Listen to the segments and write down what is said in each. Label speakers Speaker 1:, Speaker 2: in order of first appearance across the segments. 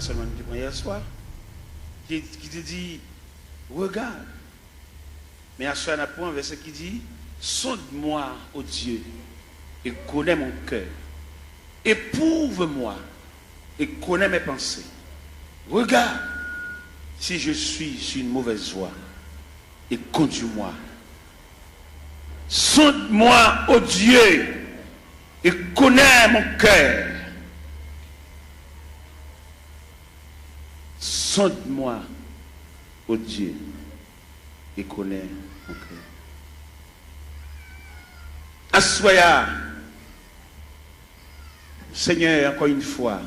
Speaker 1: seulement nous hier soir, qui te dit, regarde. Mais à soir, on a un verset qui dit, sonde-moi, ô Dieu, et connais mon cœur. Éprouve-moi et connais mes pensées. Regarde si je suis sur une mauvaise voie et conduis-moi. Sonde-moi, ô Dieu, et connais mon cœur. Sonde-moi, ô Dieu, et connais mon cœur. Assoya, Seigneur, encore une fois,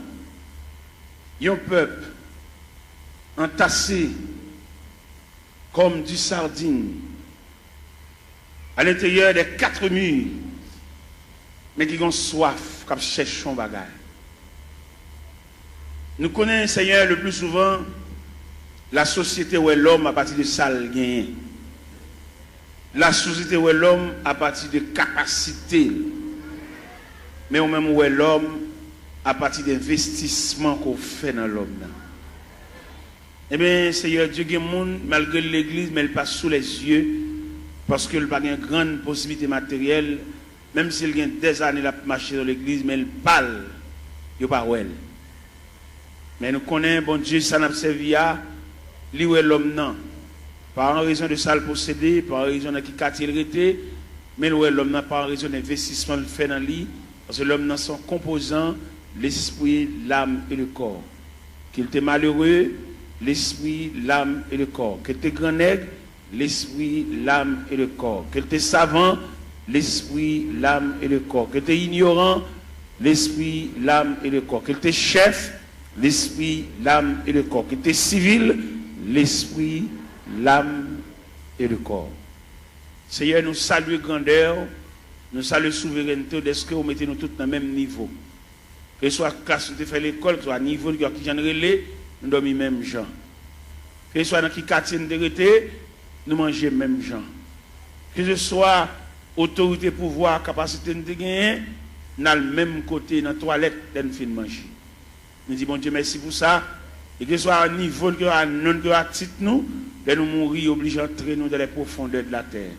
Speaker 1: un peuple entassé comme du sardine à l'intérieur des 4 murs, mais qui ont soif, comme cherchons bagaille. Nous connaissons, Seigneur, le plus souvent la société où est l'homme à partir de sale gain. La société où est l'homme à partir de capacité. Mais au même où est l'homme à partir d'investissement qu'on fait dans l'homme. Eh bien, Seigneur Dieu, il y a des gens, malgré l'église, mais elle passe sous les yeux, parce qu'il n'a pas une grande possibilité matérielle, même s'il y a des années à marcher dans l'église, mais elle parle, il n'y a pas elle. Mais nous connaissons, bon Dieu, ça n'a pas servi à lui où est l'homme, non. Pas en raison de ça le posséder, pas en raison de qui quartier il était, mais où est l'homme, non, pas en raison d'investissement le fait dans lui, parce que l'homme, dans son composant, l'esprit, l'âme et le corps. Qu'il était malheureux, l'esprit, l'âme et le corps. Qu'il était grand nègre, l'esprit, l'âme et le corps. Qu'il était savant, l'esprit, l'âme et le corps. Qu'il était ignorant, l'esprit, l'âme et le corps. Qu'il était chef, l'esprit, l'âme et le corps. Qu'il était civil, l'esprit, l'âme et le corps. Seigneur, nous saluons grandeur, nous saluons souveraineté, est-ce que vous mettez nous tous dans le même niveau? Que ce soit classe où tu fais l'école, que ce soit niveau qui j'en relais, nous dormons même gens. Que ce soit dans qui quartier nous été, nous mangeons même gens. Que ce soit autorité, pouvoir, capacité de gagner, nous avons le même côté dans la toilette nous fin manger. Nous disons bon Dieu merci pour ça. Et que ce soit à niveau que à non que à titre nous, nous mourir obligés d'entrer nous dans les profondeurs de la terre.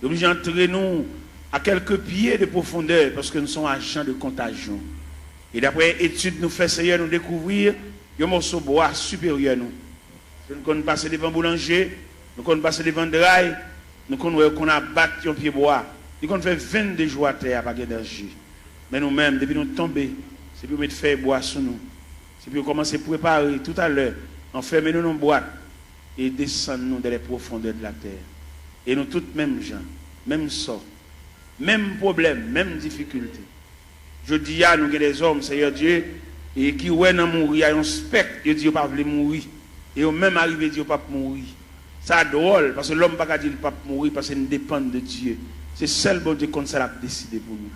Speaker 1: Obligés d'entrer nous à quelques pieds de profondeur parce que nous sommes agents de contagion. Et d'après études nous fait Seigneur nous découvrir un morceau de bois supérieur nous. Nous connaissons passer devant boulanger, nous connaissons passer devant drail, nous connaissons qu'on a battu un pied bois. Nous connaissons fait 22 jours à terre avec d'énergie. Mais nous-mêmes, depuis nous tomber, c'est pour mettre faire bois sur nous. C'est pour commencer à préparer tout à l'heure, enfermer nous dans une boîte et descendre nous dans les profondeurs de la terre. Et nous tous mêmes gens, même sort, même problème, même difficulté. Je dis à nous des hommes, Seigneur Dieu, et qui ouais dans mourir, il y a un spectre, ils disent pas veulent mourir. Et au même arrivé, ils disent pas mourir. Ça drôle, parce que l'homme ne peut pas dire pas mourir parce qu'il dépend de Dieu. C'est seul bon Dieu comme ça l'a décidé pour nous.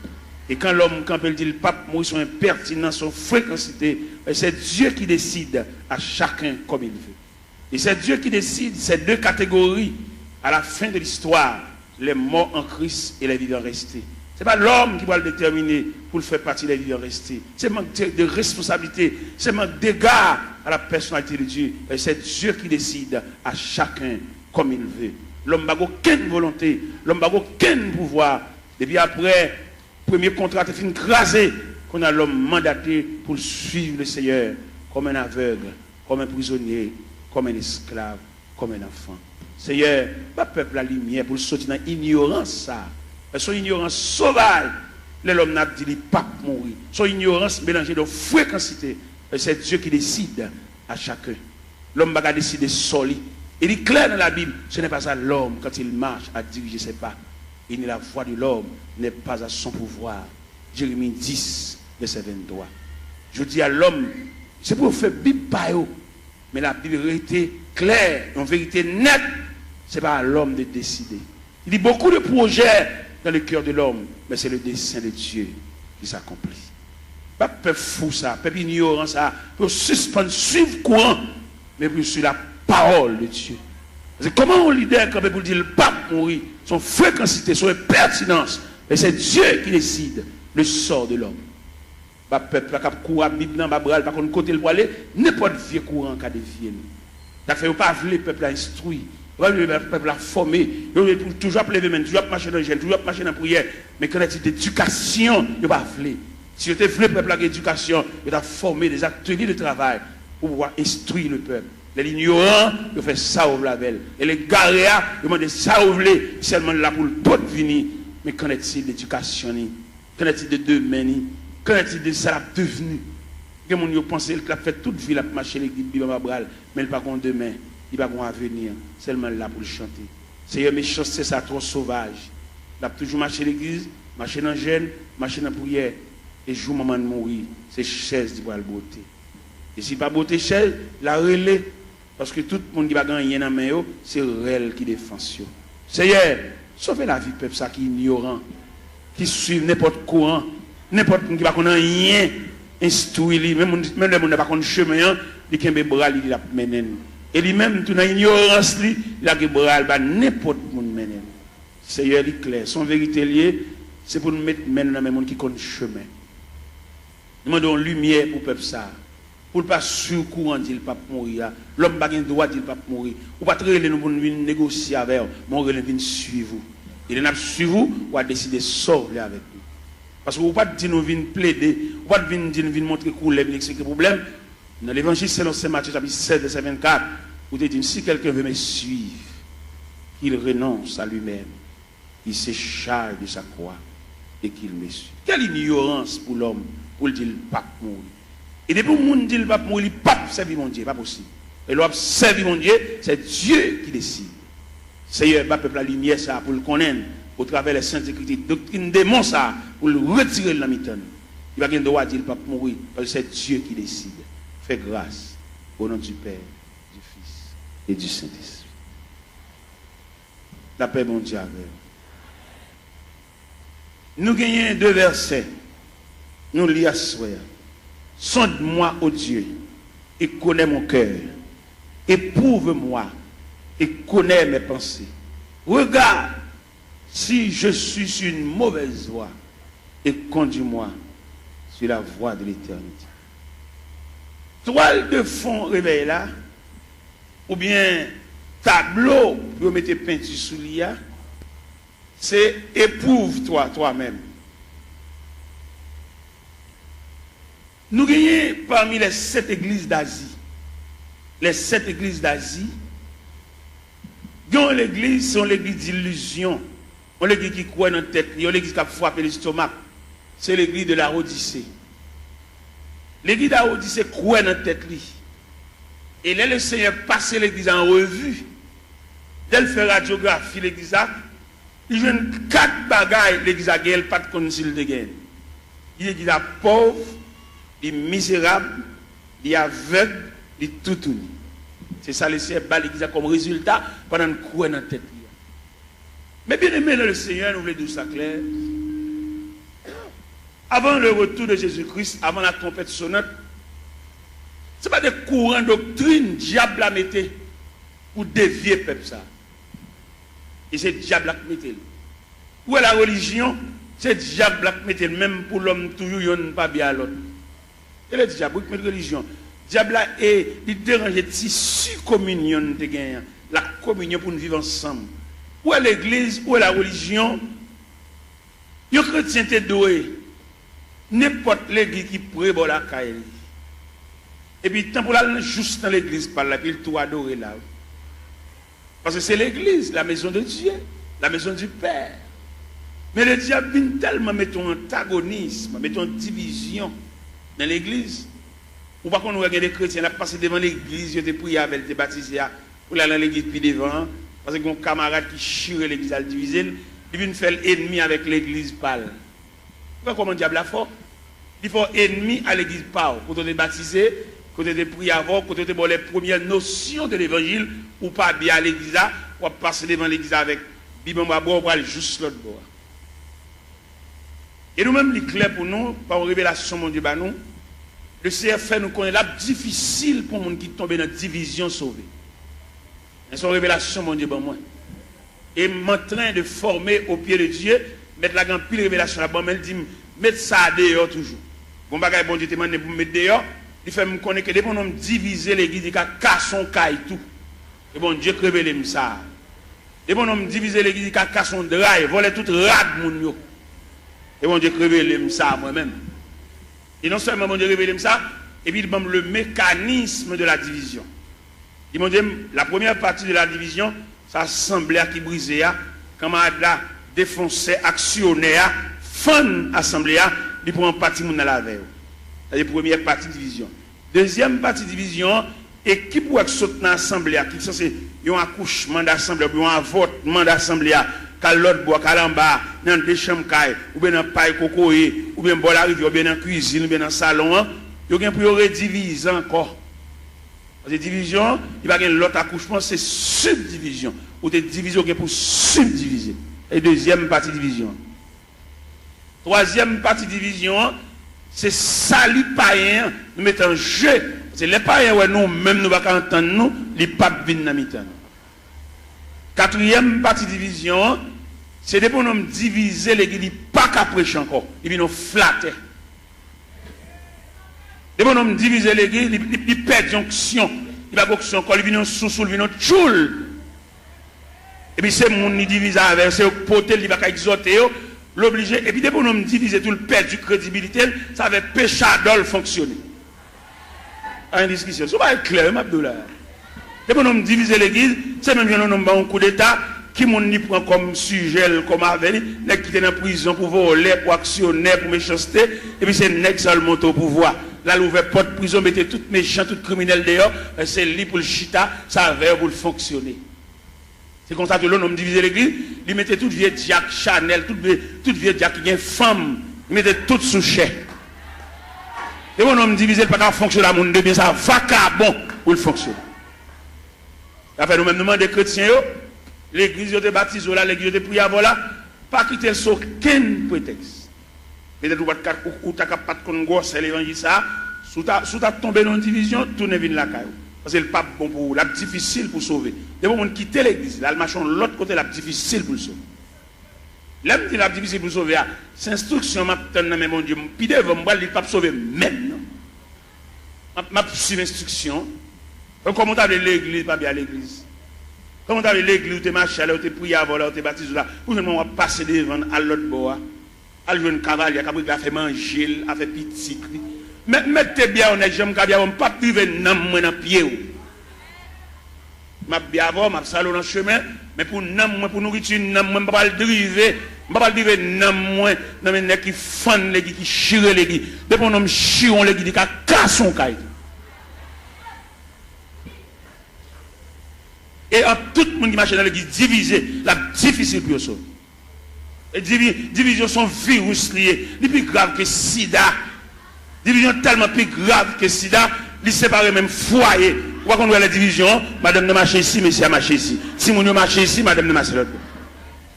Speaker 1: Et quand l'homme, quand il dit le pape mourir, son impertinence, son fréquencité, c'est Dieu qui décide à chacun comme il veut. Et c'est Dieu qui décide ces deux catégories à la fin de l'histoire, les morts en Christ et les vivants restés. Ce n'est pas l'homme qui va le déterminer pour le faire partie des vivants restés. C'est un manque de responsabilité, c'est un manque d'égard à la personnalité de Dieu. Et c'est Dieu qui décide à chacun comme il veut. L'homme n'a aucune volonté, l'homme n'a aucun pouvoir. Depuis après, premier contrat est fini crasé, qu'on a l'homme mandaté pour suivre le Seigneur comme un aveugle, comme un prisonnier, comme un esclave, comme un enfant. Seigneur, pas peuple la lumière pour sortir dans l'ignorance ça. Son ignorance sauvage, l'homme n'a dit pas mourir. Son ignorance mélangée de fréquencité. C'est Dieu qui décide à chacun. L'homme va décider solide. Il est clair dans la Bible, ce n'est pas ça l'homme quand il marche à diriger ses pas. Il n'est la voix de l'homme, n'est pas à son pouvoir. Jérémie 10, verset 23. Je dis à l'homme, c'est pour faire Bible par eux. Mais la Bible était claire, en vérité nette, ce n'est pas à l'homme de décider. Il y a beaucoup de projets dans le cœur de l'homme, mais c'est le dessein de Dieu qui s'accomplit. Pas peuple fou ça, peuple ignorant ça, pour suspendre, suivre courant, mais pour suivre la parole de Dieu. Parce que comment un leader quand pour dire le pape mourir, son fréquencité, son pertinence, mais c'est Dieu qui décide le sort de l'homme. Ba peuple qui court Bible dans ba bral pas qu'on côté le pour aller n'importe vieux courant qu'a dévier nous. Ça fait pas vle peuple à instruire, le peuple à former, toujours lever main, toujours marcher dans gel, toujours marcher dans prière, mais quand il d'éducation, il pas vle. Si vous voulez peuple à l'éducation, il a formé des ateliers de travail pour pouvoir instruire le peuple. Les ignorants, ils font ça au label. Et les garéas, ils demandent ça au blé, seulement là pour le tout venir. Mais qu'en est-il d'éducation? Qu'en est-il de demain? Qu'en est-il de ça devenu? Les gens pensent qu'il a fait toute vie, il a marché l'église, mais il n'a pas demain, il n'a pas avenir, seulement là pour le chanter. C'est méchant, c'est ça, trop sauvage. Il a toujours marché l'église, marché dans le jeûne, marché dans la prière. Et jour moment de mourir, c'est chaise qui va le beauté. Et si pas beauté chaise, la relais. Parce que tout le monde qui va gagner dans la main, c'est elle qui défend. Seigneur, sauvez la vie du peuple qui est ignorant, qui suit n'importe courant, n'importe qui va connaître rien, instruit, même le monde n'a pas connaître chemin, il a un bras, il a mené. Et lui-même, tout dans l'ignorance, il a un bras, n'importe qui mené. Seigneur, il est clair. Son vérité liée, c'est pour nous mettre maintenant dans le monde qui connaît chemin. Nous demandons lumière pour le peuple ça. Pour ne pas sur courant dire pas mourir. L'homme n'a pas le droit de pas mourir. Ou pas très nous pour négocier avec vous, mais on vient suivre vous. Et nous suivre vous, on va décider de sortir avec nous. Parce que vous ne pouvez pas dire nous venir plaider, vous ne pouvez pas dire nous venir montrer couleur, c'est le problème. Dans l'évangile selon Saint Matthieu chapitre 7 verset 24, vous dites si quelqu'un veut me suivre, qu'il renonce à lui-même, il se charge de sa croix et qu'il me suit. Quelle ignorance pour l'homme pour le dire pas mourir. Et depuis que le monde dit le pape mourir, il ne peut pas servir mon Dieu, pas possible. Et l'homme servir mon Dieu, c'est Dieu qui décide. Seigneur, le peuple la lumière ça pour le connaître au travers des saintes écritures. Doctrine démon ça pour le retirer de la mitane. Il va pas le droit de dire le pape mourir parce que c'est Dieu qui décide. Fais grâce au nom du Père, du Fils et du Saint-Esprit. La paix, mon Dieu, avec nous gagnons 2 versets. Nous lisons à soi. Sonde-moi, ô Dieu, et connais mon cœur. Éprouve-moi et connais mes pensées. Regarde si je suis sur une mauvaise voie et conduis-moi sur la voie de l'éternité. Toile de fond réveil là, ou bien tableau pour mettre peinture sous l'IA, c'est éprouve-toi toi-même. Nous gagnons parmi les 7 églises d'Asie. Les 7 églises d'Asie, l'église, c'est l'église d'illusion. On l'église qui croit dans la tête, on l'église qui a frappé l'estomac. C'est l'église de la Odyssée. L'église de la Odyssée croit dans la tête. Et là, le Seigneur passe l'église en revue. Dès qu'il fait radiographie, l'église a, il joue 4 bagailles, l'église a gagné, pas de concile de gain. Il est pauvre, il est misérable, il est aveugle, il est tout. C'est ça le Seigneur bat l'église comme résultat pendant une croix dans la tête. Mais bien aimé le Seigneur, nous voulons dire ça clair. Avant le retour de Jésus-Christ, avant la trompette sonnante, ce n'est pas des courants doctrine diable a metté pour dévier le peuple ça. Et c'est diable qui metté. Où est la religion? C'est diable qui metté même pour l'homme toujours il n'est pas bien à l'autre. Et le diable qui met la religion. Diable est il dérange tissu communion de gagner la communion pour nous vivre ensemble. Où est l'église, où est la religion? Les chrétiens sont doués. N'importe l'église qui prévoit la caille. Et puis, tant pour aller juste dans l'église, par là, puis il tout adorer là. Parce que c'est l'église, la maison de Dieu, la maison du Père. Mais le diable vient tellement mettre un antagonisme, mettre une division dans l'église. Ou pas qu'on regarde des chrétiens, là, passer devant l'église, ils ont prié avec, ils baptisés, pour aller dans l'église, puis devant. Parce que mon camarade qui chire l'église à le diviser, il vient faire l'ennemi avec l'église pâle. Pourquoi comment le diable a fort? Il faut ennemi à l'église pâle. Quand on est baptisé, quand on est prié avant, quand on est les premières notions de l'évangile, ou pas bien à l'église, ou passer devant l'église avec Bible, on va aller juste l'autre bord. Et nous-mêmes, il est clair pour nous, par une révélation, mon Dieu, nous, le Seigneur fait nous connaître la difficile pour les gens qui tombent dans la division sauvée. C'est une révélation, mon Dieu, moi. Et je suis en train de former au pied de Dieu, mettre la grande pile révélation là-bas, mais il dit, mettre ça dehors toujours. Gon bagay bon Dieu te mande pour me mettre dehors, il fait me connaître que dès qu'on diviser l'église, il a casson caille tout. Et bon Dieu révélé me ça. Dès qu'on diviser l'église, il a casson drive, voler tout rad moun yo. Et bon Dieu révélé me ça moi-même. Et non seulement bon Dieu révélé me ça, et puis il donne le mécanisme de la division. Il m'a dit la première partie de la division, ça assemblée qui brisait, quand on a défoncé, actionné, fan assemblée, il prend partie dans la veille. C'est la première partie de division. Deuxième partie de division, et qui pourrait sauter dans l'assemblée, qui est censé un accouchement d'assemblée, ou un avortement d'assemblée, quand l'autre boit, quand l'en-bas, dans des chambres, ou bien dans le paille cocoé, ou bien dans la rivière, ou bien dans la cuisine, ou bien dans le salon, il y a pour rediviser encore. Parce que division, il va y avoir l'autre accouchement, c'est subdivision. Ou des divisions pour subdiviser. Et deuxième partie division. Troisième partie division, c'est salut païen, nous mettons en jeu. C'est les païens, ouais, nous, même nous ne pouvons pas entendre nous, les papes viennent dans mi-temps. Quatrième partie division, c'est des pour nous diviser l'église, pas qu'à prêcher encore. Ils viennent nous flatter. Des pour nous diviser l'église, ils perdent l'onction. Ils ne onction encore, ils viennent sous, ils viennent tchoul. Et puis c'est mon qui divise avec, c'est potel, il va exhorter, l'obliger. Et puis des pour nous diviser tout le perdre du crédibilité, ça va péché d'ol fonctionner. En discussion. Ça va être clair, Abdoulaye. Et pour nous diviser l'église, c'est même un coup d'État qui m'ont prend comme sujet, comme avenir, qui est en prison pour voler, pour actionner, pour méchanceté, et puis c'est nèg seulement au pouvoir. Là, l'ouvert porte prison, mettez tout méchant, tout criminel dehors, c'est lui pour le chita, ça va pour le fonctionner. C'est comme ça que l'on divise l'église, il mettait tout vieux Jack Chanel, tout vieux Jack qui est femme, il mettait tout sous chèque. Et mon homme divisé, pas qu'à fonctionner à mon de bien, ça va bon pour le fonctionner. Après, nous-mêmes, nous demandons des chrétiens, l'église de baptise, l'église de prière, voilà, pas quitter sur aucun prétexte. Peut-être que tu n'as pas de gosse, l'évangile, ça, sous ta tombé dans une division, tournez vers la caille. Parce que le pape, bon pour la difficile pour sauver. Des moments quitter l'église, là, le machin, l'autre côté, la difficile pour le sauver. Là, je dis la difficile pour sauver, c'est instruction, mais mon Dieu, puis devant moi, il ne peut pas sauver maintenant. Ma suivre instruction. Comment tu as l'église, pas bien l'église. Comment tu as l'église, où tu es marché, où tu es prié avant, où tu es baptisé là, où tu es passé devant à l'autre bord, à jouer un cavalier, qui a fait manger, a fait petit. Mais mettez bien honnête, j'aime bien, on ne peut pas priver dans pied. Je bien avant, je salon dans le chemin, mais pour nourriture, je ne peux pas le driver. Je ne peux pas le driver dans les gens qui font les qui chirent les qui. Depuis qu'on chire les qui, qui cassent son caille. Et en tout le monde qui marche dans l'église divisé, la difficile pour sauver. Et division sont virus liés, les plus grave que sida. Division tellement plus grave que sida, les séparer même foyer. Pourquoi qu'on voit la division, madame ne marche ici, monsieur a marché ici. Si mon marche ici, madame ne marche l'autre.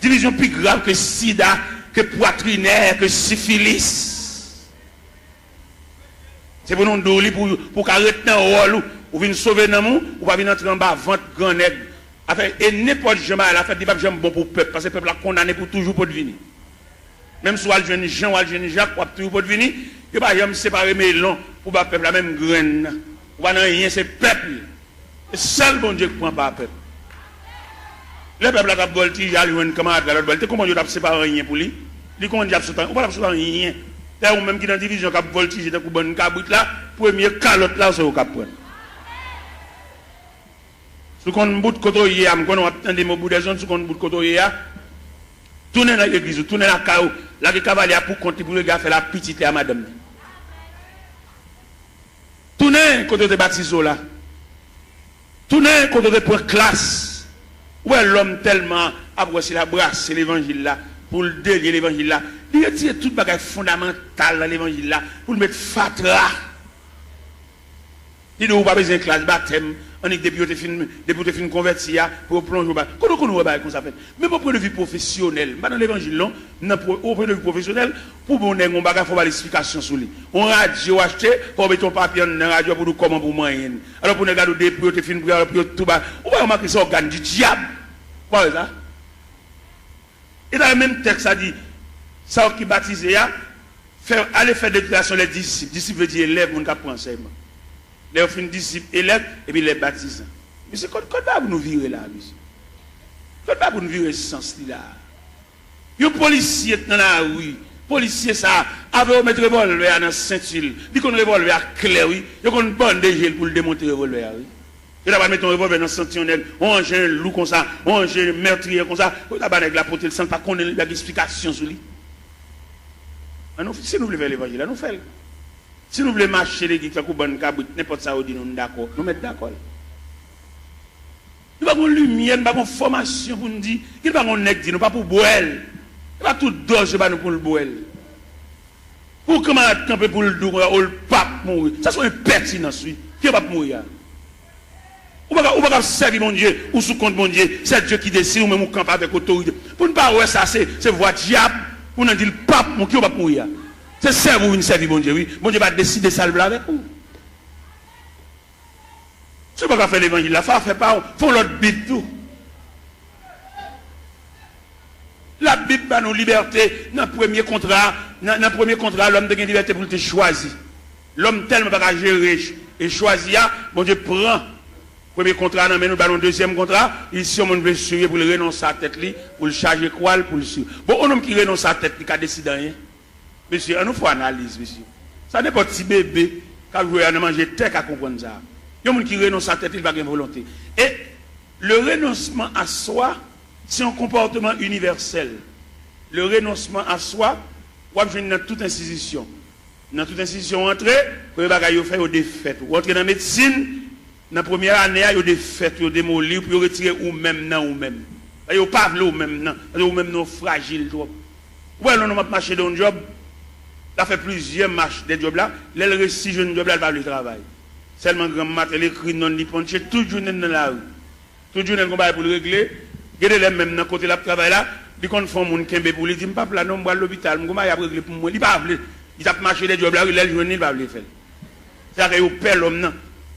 Speaker 1: Division plus grave que sida, que poitrinaire, que syphilis. C'est pour nous donner pour arrêter un rôle, ou venir sauver dans nous, ou pas venir entrer en bas, vente grand nègre. Et n'importe jamais, la fête n'est pas bon pour le peuple, parce que le peuple a condamné pour toujours pour devenir. Même si on a le jeune Jean ou le jeune Jacques, pour toujours pour devenir, il ne va pas séparer mes longs pour le peuple, la même graine. Ou pas rien, c'est le peuple. C'est seul bon Dieu qui prend pas le peuple. Le peuple a voltigé, il a eu un camarade à l'autre voltige. Comment Dieu a séparé rien pour lui? Il dit a sauté, on va pas sauter rien. C'est même qui dans la division qui a voltigé, dans le bon cabrit là, premier calotte là, c'est au cap. Si on bout de côté, on attend des mots de zone, si on bout de côté, tournez dans l'église, tournez dans la caillou, là, le cavalier pour compter pour le gars faire la petite à madame. Tournez côté de baptiso là. Tournez côté de pour classe. Où est l'homme tellement abrossé la brasse, c'est l'évangile là, pour le délier l'évangile là. Il retire tout bagage fondamental dans l'évangile là, pour le mettre fatra. Il ne doit pas besoin de classe baptême. On est depuis que tu converti pour plonger au bas. Comment on va comme ça fait? Mais pour point de vue professionnel, dans l'évangile, au point de vue professionnel, pour mon nègre, on va faire l'explication sur lui. On radio acheté, pour mettre ton papier dans la radio pour nous comment pour moyen. Alors pour nous regarder des prix, tu pour tout bas. On va remarquer ça organe du diable. Quoi ça? Et dans le même texte, ça dit, ça qui baptisé, Aller faire déclaration les disciples. Disciples veut dire élève, mon cap enseignement. Les fin disciples, élèves, et puis les baptisants. Mais c'est quoi pour nous virer là, monsieur? Quoi pour nous virer ce sens-là? Les policiers dans la rue, policiers ça, avec mettre revolver dans la ceinture, ils ont un revolver clair, oui. Ils ont une bonne gel pour le démonter le revolver, oui. Ils ont mettre un revolver dans la ceinture, on range un loup comme ça, on range un meurtrier comme ça, on a avec la porte, le sang, pas qu'on ait une explication sur lui. Si nous voulons faire l'évangile, nous faisons. Si nous voulons marcher l'église, n'importe ça, nous sommes d'accord. Nous mettons d'accord. Nous n'avons pas de lumière, nous n'avons pas de formation pour nous dire, nous n'avons pas de nègre, nous n'avons pas pour boire. Nous n'avons pas tout d'orge pour le boire. Pour comment camper pour le dos, ou le pape mourir. Ça c'est une pertinence, oui. Qui va mourir? Ou pas servir mon Dieu, ou sous compte mon Dieu, c'est Dieu qui décide, ou même ou camper avec autorité. Pour ne pas voir ça, c'est voix diable. On a dit le pape, qui va mourir. C'est ça vous servir mon Dieu, oui. Mon Dieu va décider ça avec vous. Si vous ne pouvez pas faire l'évangile, la foi fait pas, font l'autre Bible tout. La Bible a nos libertés. Dans le premier contrat, l'homme a une liberté pour te choisir. L'homme tellement pas gérer et choisir, mon Dieu prend. Premier contrat, nous avons le deuxième contrat. Ici, on veut suivre pour le renoncer à la tête, pour le charger quoi, pour le suivre. Bon, un homme qui renonce à la tête, qui a décidé rien. Monsieur, on nous fait analyse, monsieur. Ça n'est pas petit bébé qui a joué à manger tête à comprendre ça. Il y a des gens qui renoncent à la tête, il va avoir une volonté. Et le renoncement à soi, c'est un comportement universel. Le renoncement à soi, on va dans toute institution. Dans toute institution, entrer, vous allez faire des fêtes. Vous entrez dans la médecine, dans la première année, il y a des fêtes, il y a des démolir, puis retirer ou même non ou même. Il n'y a pas ou même non, ou même non fragile. Ouais, on a marché dans un job, il a fait plusieurs marches des jobs là, il a réussi un job là, il va le travail. Seulement grand matin, il écrit non, il prend tout le jour dans la rue. Tout le jour, il va pour le régler. Regardez les mêmes dans le côté de travail là, ils font mon kembe pour lui dire, papa là, non, je vais à l'hôpital, je vais régler pour moi. Il va appeler. Il a marché des jobs là, il a journée, il va le faire. C'est-à-dire qu'il perd l'homme.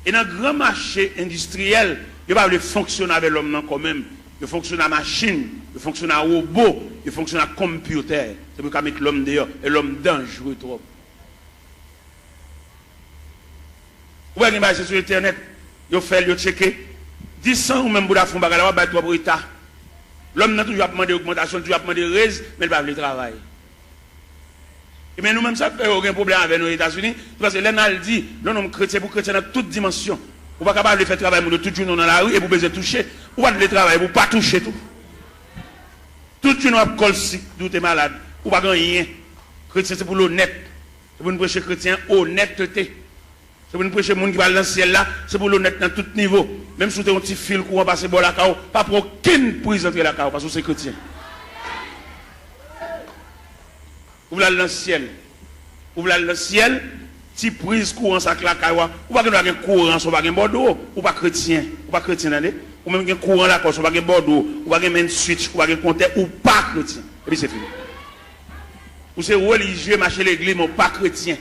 Speaker 1: Et dans le grand marché industriel, il va fonctionner avec l'homme quand même. Il fonctionne à machine, il fonctionne à robot, il fonctionne à computer. C'est pour qu'on mette l'homme dehors. Et l'homme dangereux trop. Vous voyez l'image sur Internet, il fait, il checker. 10 ans ou même pour la fond, il va battre pour l'État. L'homme n'a toujours demandé augmentation, toujours demandé raise, mais il va le travail. Et bien nous-mêmes, ça fait aucun problème avec nos États-Unis. Parce que l'État dit, l'homme chrétien pour chrétien dans toute dimension. Vous n'êtes pas capable de faire travail de tout le monde dans la rue et vous besoin toucher. Vous ne pouvez pas travailler, vous ne pouvez pas toucher tout. Tout le monde a col si vous êtes malade. Vous ne pouvez pas rien. Chrétien, c'est pour l'honnête. C'est pour nous prêcher chrétien, honnêteté. C'est pour nous prêcher les gens qui va dans le ciel là. C'est pour l'honnête dans tout niveau. Même si vous avez un petit fil courant passer par la cao, pas pour aucune prise entrer la cao parce que c'est chrétien. Vous voulez aller dans le ciel. Vous voulez aller dans le ciel. Si prise courant ça la cao, ou pas un courant, ou pas un bordeaux, ou pas chrétien. Ou pas chrétien, ou même un courant là, ou pas un bordeaux, ou pas un switch, ou pas un compteur, ou pas chrétien. Et puis c'est fini. Ou c'est religieux, marcher l'église, mais pas chrétien.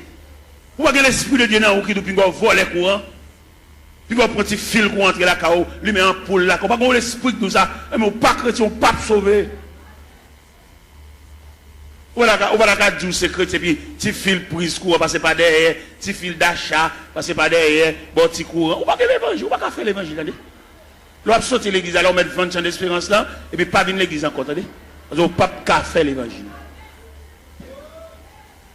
Speaker 1: Ou pas l'esprit de Dieu dans vous qui depuis qu'on vole les courants. Puis qu'on prend un petit fil pour entrer la cao, lui met en poule là. Ou pas l'esprit de tout ça, mais pas chrétien, ou pas sauvé. Ou pas la dire c'est chrétien, puis petit fil prise courant, passer par derrière, petit fil d'achat, passer par derrière, bon petit courant. Ou pas l'évangile, ou pas faire l'évangile. L'on sorti l'église, alors on met 20 ans d'espérance là, et puis pas venir l'église encore, attendez. Parce qu'on ne peut pas faire l'évangile.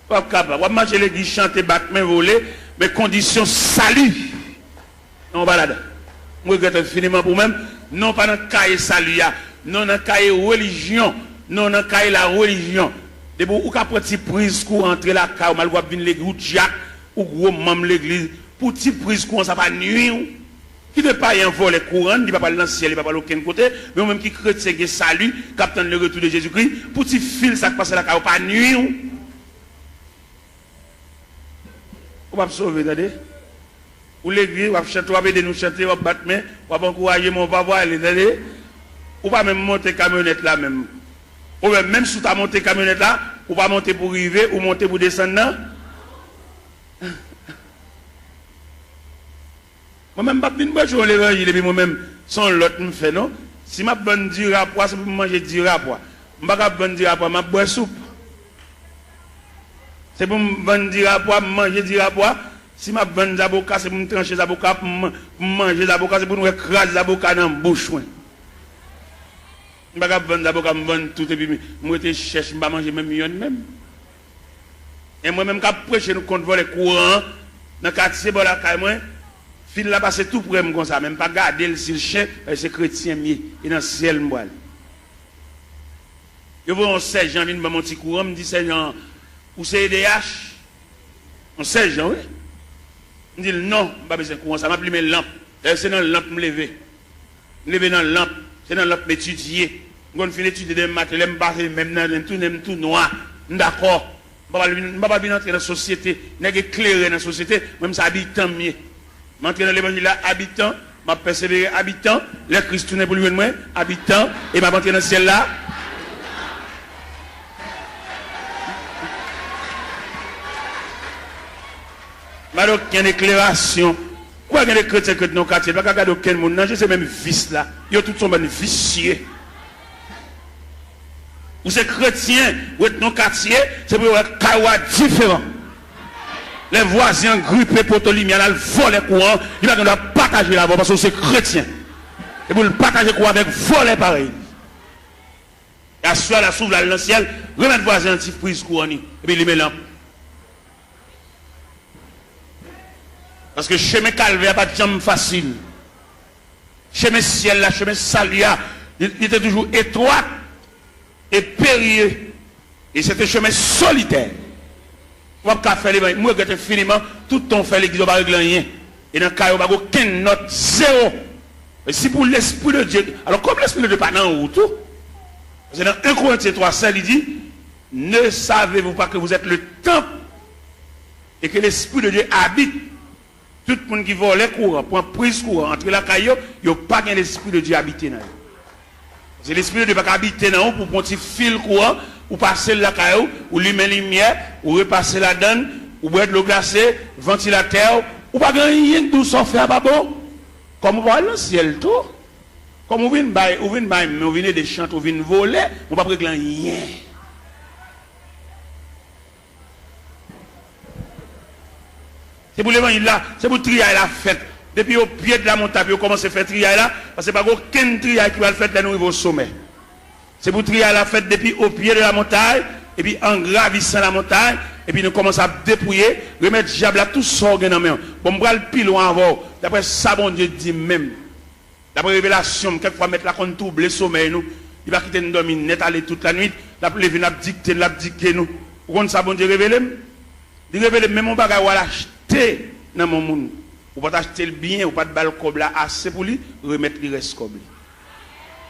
Speaker 1: Pas capable. On va marcher l'église, chanter, battre, main, voler, mais condition salut. On va là-dedans. Je regrette infiniment pour même, non pas dans le cahier salut, non dans le cahier religion, non dans le cahier la religion. De bon, ou qu'à petit prise pour entrer la cave, mal voir venir l'église, ou Jack, ou gros membre l'église, pour petit prise courant, ça va nuire. Qui ne pas y envoler courant, il ne va pas dans le ciel, il ne va pas aucun côté, mais même qui chrétien qui salut, capitaine le retour de Jésus-Christ, pour petit fil, ça passe la cave, pas nuire. On va sauver, attendez. Ou l'église, on va chanter, on va aider nous chanter, on va battre main, on va encourager, on va voir, attendez. Ou pas même monter camionnette là même. Ou même si tu as monté camionnette là, ou pas monter pour arriver, ou monter pour descendre là. Moi-même, je ne vais pas jouer l'évangile, et puis moi-même, sans l'autre me fait, non? Si je bonne du rapport, c'est pour manger du rapport. Je ne vais pas bonne du rapport, je vais boire soupe. C'est pour me vendre du rapport, manger du rapport. Si je vends des avocats, c'est pour me trancher des avocats, pour manger des avocats, c'est pour nous écraser des avocats dans la bouche. Je ne vais pas vendre des avocats, je vends tout et puis je cherche, je ne vais pas manger même million même. Et moi-même, quand je prêche, nous comptons voler courant, dans le quartier, bon, la caille, moi, fil là, c'est tout pour moi comme ça, même pas garder si le chien, c'est chrétien, et dans le ciel, moi. Je vois un sergent, il me mon petit courant, me dit, sergent, ou c'est EDH? Un sergent, oui. Je dis, non, je n'ai pas besoin de courant, ça m'a pris mes lampes. C'est dans la lampe me lever. Me lever dans la lampe, c'est dans la lampe m'étudier. Quand je finis d'étudier des maths, je me passer même dans tout noir. D'accord. Je ne vais pas entrer dans la société, je vais éclairer dans la société, même ça habitant mieux. Je vais entrer dans l'évangile là, habitant, je vais persévérer habitant, le Christ tourne pour lui moi, habitant, et je vais entrer dans le ciel là. Je vais avoir une éclairation. Quoi qu'il y a des chrétiens que dans le quartier, je ne vais pas regarder aucun monde, non, c'est même vice là. Ils ont tous sont vicieux. Ou c'est chrétien, ou est dans le quartier, c'est pour un kawa différent. Les voisins grippés pour le lumière, ils volent les courants, ils vont partager la voie parce que c'est chrétien. Et pour le partager courant avec voler pareil. Et à ce la s'ouvre dans le ciel, remettre voisin anti-prise courant, et puis il met lampe. Parce que chemin calvaire pas de jambe facile. Chemin ciel là, chemin salia, il était toujours étroit et périlleux. Et c'était un chemin solitaire. On va pas faire les moi que finiment tout ton fait l'église va régler rien. Et dans le cas où pas aucune note zéro. Et si pour l'esprit de Dieu, alors comme l'esprit de Dieu pas dans où tout. C'est dans 1 Corinthiens 3:7 il dit ne savez-vous pas que vous êtes le temple et que l'esprit de Dieu habite. Tout le monde qui vole les courants, pour prise courant entre la caillou, il n'y a pas l'esprit de Dieu habité dans eux. C'est l'esprit de Dieu qui habite dans eux pour prendre un fil courant, ou passer la caillou, ou lumer la lumière, ou repasser la donne, ou boire de l'eau glacée, ventilateur, ou pas rien de tout ça faire pas bon. Comme on va dans le ciel tout. Comme on vient des chants, on vient voler, on ne va pas régler rien. C'est pour l'évangile là, c'est pour trier la fête. Depuis au pied de la montagne, on commence à faire trier là, parce que pas aucun trier qui va le faire là nous au sommet. C'est pour trier la fête depuis au pied de la montagne, et puis en gravissant la montagne, et puis nous commençons à dépouiller, remettre diable à tout ça dans main. Bon, on va le pile loin avant. D'après ça, bon Dieu dit même. D'après révélation, quelquefois mettre la compte double le sommeil nous. Il va quitter nous dormir net aller toute la nuit, la lever n'a dicter nous. Vous comprenez ça, bon Dieu révélé? Il révèle même mon bagage à l'acheter dans mon monde. Ou pas acheter le bien, ou pas de balle comme là assez pour lui, remettre le reste comme lui.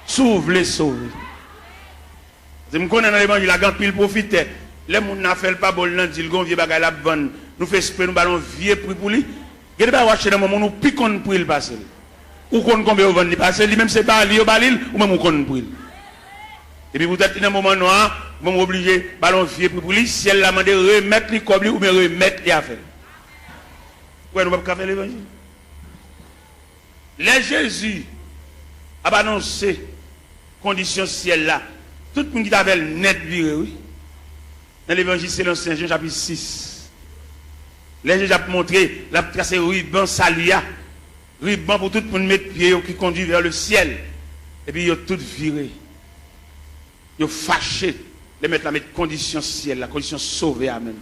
Speaker 1: Sauve les sauver. Je me connais dans l'évangile, la grande pile profite. Les gens n'a fait pas bon, ils disent qu'on vieux bagage la bonne. Nous faisons esprit, nous ballons vieux prix pour lui. Il n'y a pas acheter dans mon monde, nous piquons pour il passer. Ou qu'on combien on vend il passer, lui même c'est pas lui au balil, ou même on connaît pour il. Et puis vous êtes dans un moment noir, vous êtes obligé, ballon vieux pour lui, si elle l'a demandé, remettre les comme lui, ou bien remettre les affaires. Ouais, nous ne pouvons pas faire l'évangile. Les Jésus a annoncé condition ciel là. Tout le monde qui avait le net viré, oui. Dans l'évangile, c'est l'Ancien Jean chapitre 6. Les Jésus a montré, la tracé ruban salia. Ruban pour tout le monde mettre pied qui conduit vers le ciel. Et puis, ils ont tout viré. Ils ont fâché. Les mettre la mettre condition ciel, la condition sauvée, amen.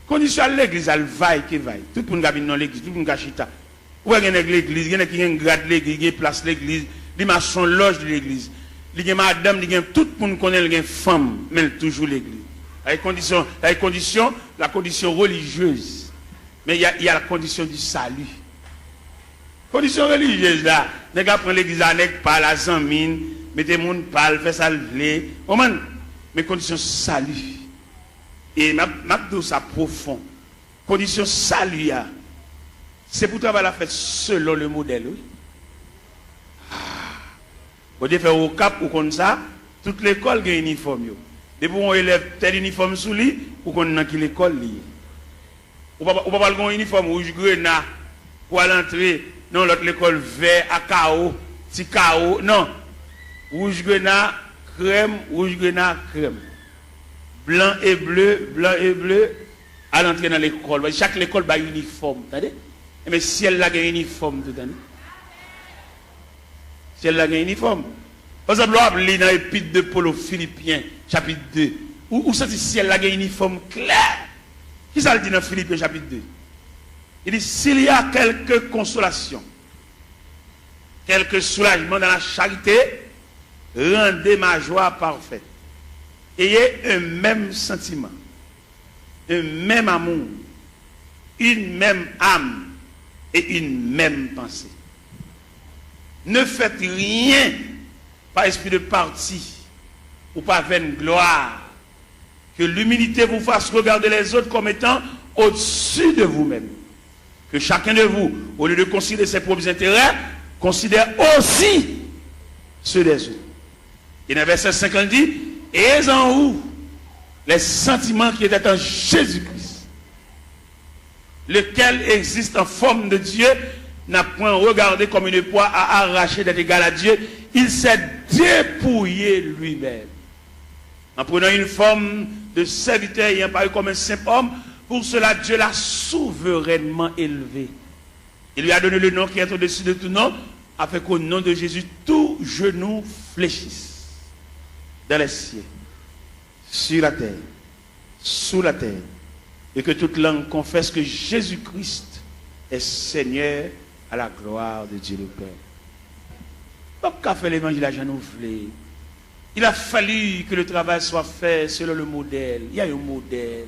Speaker 1: Condition à l'église, elle vaille qui vaille. Tout le monde qui vient dans l'église, tout le monde qui chita. Où est l'église? Il y a qui grade l'église, qui place l'église, il y a son loge de l'église. Il y a madame, il y a tout le monde connaît, il y a femme, mais toujours l'église. La condition religieuse. Mais il y a la condition du salut. Condition religieuse là, les gars prennent l'église avec par la zamine, mettez mon pal, fait ça lever. Mais condition salut. Et ma ça profond. Condition salut, c'est pour travailler la fête selon le modèle. Oui. Vous devez faire au cap ou comme ça, toute l'école a un uniforme. Depuis on élève tel uniforme sous lui, ou qu'on a qui l'école liée. Ou pas avoir un uniforme rouge grenat pour aller entrer dans l'autre l'école vert à chaos, petit chaos. Non. Rouge grenat, crème, rouge grenat, crème. Blanc et bleu, à l'entrée dans l'école. Chaque école a un uniforme, attendez? Mais si elle a un uniforme tout année. Si elle a un uniforme. Par exemple, on lit dans l'épître de Paul aux Philippiens, chapitre 2. Où c'est si elle a un uniforme clair? Qui ça le dit dans Philippiens, chapitre 2? Il dit, s'il y a quelque consolation, quelque soulagement dans la charité, rendez ma joie parfaite. Ayez un même sentiment, un même amour, une même âme et une même pensée. Ne faites rien par esprit de parti ou par vaine gloire. Que l'humilité vous fasse regarder les autres comme étant au-dessus de vous-même. Que chacun de vous, au lieu de considérer ses propres intérêts, considère aussi ceux des autres. Et dans le verset 50 dit, et en vous les sentiments qui étaient en Jésus-Christ, lequel existe en forme de Dieu, n'a point regardé comme une proie à arracher d'être égal à Dieu, il s'est dépouillé lui-même. En prenant une forme de serviteur ayant paru comme un simple homme, pour cela Dieu l'a souverainement élevé. Il lui a donné le nom qui est au-dessus de tout nom, afin qu'au nom de Jésus, tout genou fléchisse. Dans les cieux, sur la terre, sous la terre, et que toute langue confesse que Jésus-Christ est Seigneur à la gloire de Dieu le Père. Donc, qu'a fait l'évangile à Jean-Nouvelé? Il a fallu que le travail soit fait selon le modèle. Il y a un modèle.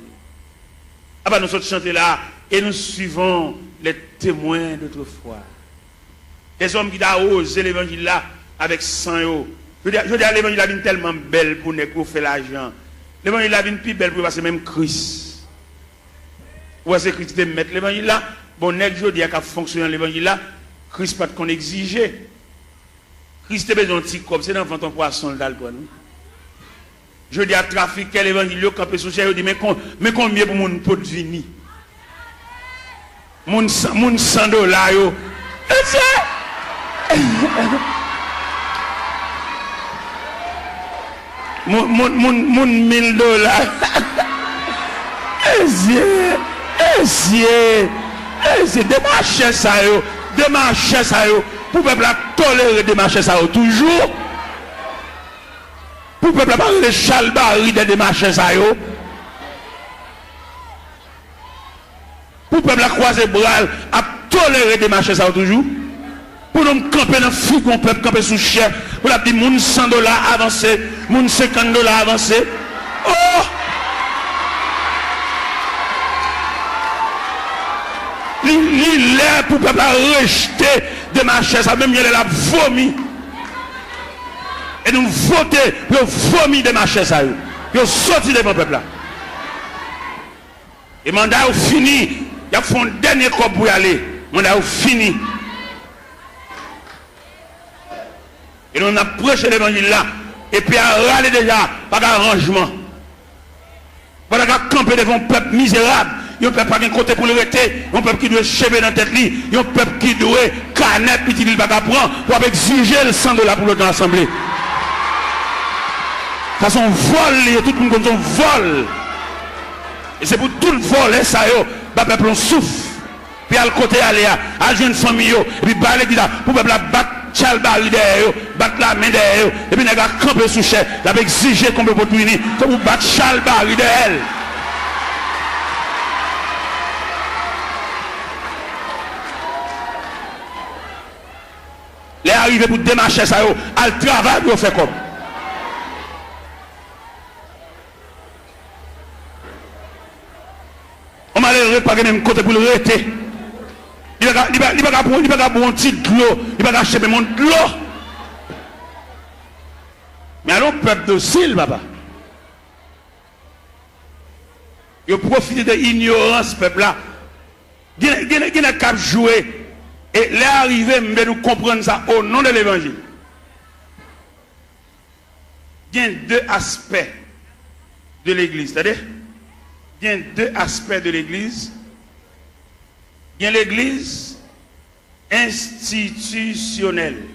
Speaker 1: Ah ben nous sommes chantés là et nous suivons les témoins d'autrefois. Les hommes qui ont osé l'évangile là avec sang. Je dis à l'évangile est tellement belle pour nous faire l'argent. L'évangile est plus belle pour passer même Christ. Ou est-ce que Christ te mettre l'évangile là? Bon, je dis qu'à fonctionner l'évangile là, Christ pas qu'on exige. Christ a besoin de petit comme c'est dans ton poisson d'alcool. Je dis à trafiquer l'évangile, quand on peut je dis mais combien pour mon pot de vini? Mon $100 yo. Mon $1000. C'est démarcher ça yo, démarcher ça yo. Pour le peuple tolérer démarcher ça yo toujours. Pour le peuple parler de chalbari de démarcher ça yo. Pour le peuple croiser bras à tolérer démarcher ça yo toujours. Pour nous camper dans le fou qu'on peut camper sous chair. Pour la dire moun $100 avancé, moun $50 avancé. Oh! Il est pour ne pas rejeter de ma chaise, même il a vomi. Et nous voter, pour vomi de ma chaise, pour sortir de mon peuple là. Et mandat est fini, il a fait un dernier corps pour y aller. Mandat est fini. Et nous avons prêché l'évangile là, et puis à râler déjà, pas d'arrangement. Pas de camper devant un peuple misérable. Il y a un peuple qui a un côté pour le rester, un peuple qui doit chever dans la tête, il y a un peuple qui doit canette, puis il va prendre pour exiger le $100 pour l'autre assemblée. Ça c'est un vol, tout le monde comme un vol. Et c'est pour tout le vol, ça y est, le peuple on souffre. Puis à le côté, aller à une famille, et puis bah l'église, pour le peuple battre chalbari derrière, battre la main derrière, et puis il va camper sous chair, il va exiger qu'on peut pour punir, comme vous battre chalbari derrière. Les arrivés pour démarcher ça, à le travail, vous faites comme. On m'a l'air pas même côté pour le rester. Il va pas boire un petit de l'eau, il va pas acheter mon de l'eau. Mais alors, peuple docile, papa. Il profite de l'ignorance, peuple là. Il y a qu'à jouer. Et les arrivés, nous comprendre ça au nom de l'évangile. Il y a deux aspects de l'église. C'est-à-dire, il y a deux aspects de l'église. Il y a l'église institutionnelle.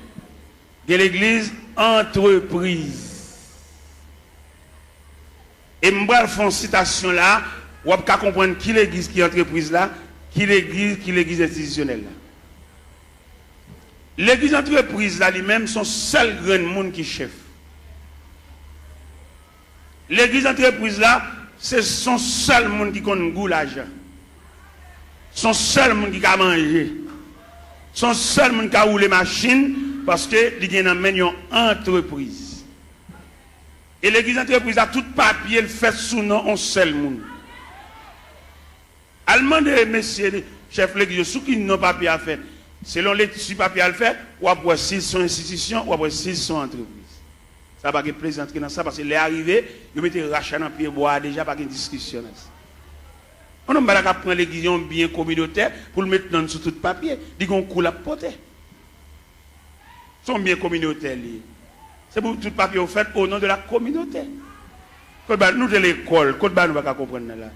Speaker 1: Il y a l'église entreprise. Et je vais faire une citation là Ou pas comprendre qui l'église, qui entreprise là, qui l'église institutionnelle là. L'église entreprise là lui-même son seul grand monde qui chef. L'église entreprise là, c'est son seul monde qui connaît goût l'argent. Son seul monde qui a mangé. Son seul monde qui a roulé machine parce que il y a une entreprise. Et l'église entreprise a tout papier le fait sous nom un seul monde. Allemand de messieurs chef l'église sous qui n'ont papier à faire. Selon les papiers à le faire, ou après s'ils sont institutions, ou après s'ils sont entreprises. Ça va pas plaisanter dans ça parce que les arrivés, ils mettent rachat dans pied bois déjà pas de discussion. On n'a pas prendre l'église bien communautaire pour le mettre dans sous tout papier, dit qu'on coule à porter. Son bien communautaire lié. C'est pour tout papier fait au nom de la communauté. Nous de l'école, nous ne pas comprendre là.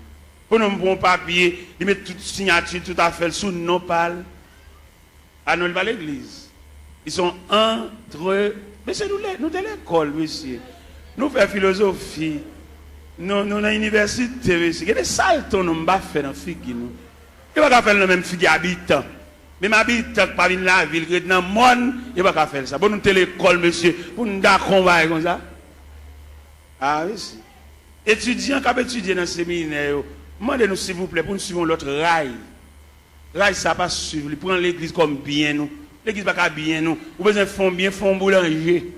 Speaker 1: Pour nous bon papier, ils mettent toute signature tout à fait sous non parle. À nous pas l'église. Ils sont entre. Mais c'est nous de l'école, monsieur. Nous faisons philosophie. Nous dans l'université, monsieur. Il y a des saltons nous pas faire dans figue nous. Il va pas faire le même figue habitant. Même habitant pas dans la ville, dans le monde, il va pas faire ça. Pour nous de l'école, monsieur, pour nous d'accompagner comme ça. Ah oui, si. Étudiants qui étudié dans le séminaire, demandez-nous s'il vous plaît pour nous suivre l'autre rail. Rail ça pas suivre, il prend l'église comme bien nous. L'église pas bien nous. Ou besoin font bien font boulanger.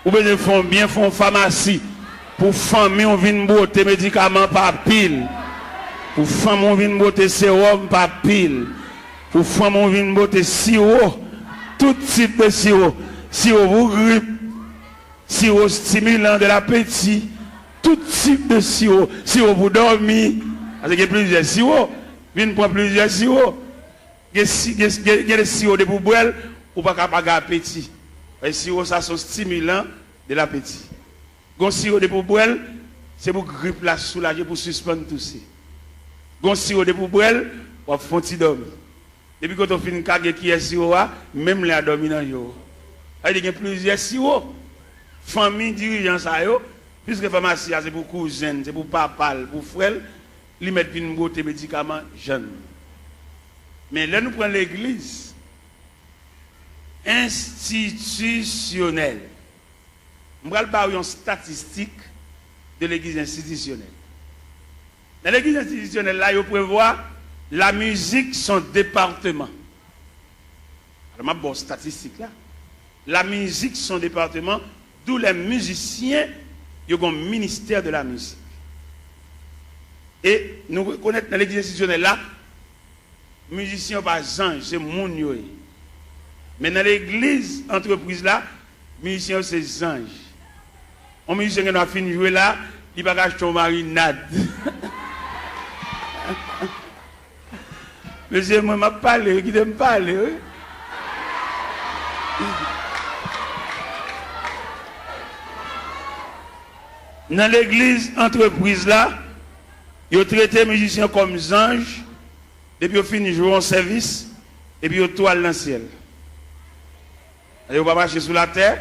Speaker 1: Ou besoin font bien font pharmacie. Pour famille on vient botter médicaments par pile. Pour femme on vient botter sérum par pile. Pour femme on vient botter sirop, tout type de sirop. Sirop pour grippe, sirop stimulant de l'appétit, tout type de sirop, sirop pour dormir. Parce qu'il y a plusieurs sirops. Viens prendre plusieurs sirops. Il y a des sirops de boubouelle ou pas capable d'appétit. Les sirops, ça sont stimulants de l'appétit. Les sirops de boubouelle, c'est pour grippe la soulager, pour suspendre tout ça. Les sirops de boubouelle, pour faire un dormir. Depuis quand on finit de qui est sirop, même les dormir dans le jour. Il y a plusieurs sirops. Famille, dirigeants, puisque pharmacie, c'est pour cousine, c'est pour papa, pour frère. Ils mettent une beauté médicaments jeunes. Mais là, nous prenons l'église institutionnelle. Nous allons parler une statistique de l'église institutionnelle. Dans l'église institutionnelle, là, il prévoit la musique, son département. Alors, ma bonne statistique là. La musique, son département, d'où les musiciens, ils ont un ministère de la musique. Et nous reconnaissons dans l'église institutionnelle là, musiciens pas ange, c'est mon yoé. Mais dans l'église entreprise là, musiciens c'est ange. Un musicien qui a fini de jouer là, il va acheter une marinade. Monsieur, moi, je parle, qui me parle. Dans l'église entreprise là, ils ont traité les musiciens comme anges, depuis qu'ils ont fini de jouer en service, et puis ils ont toile dans le ciel. Ils ne vont pas marcher sous la terre,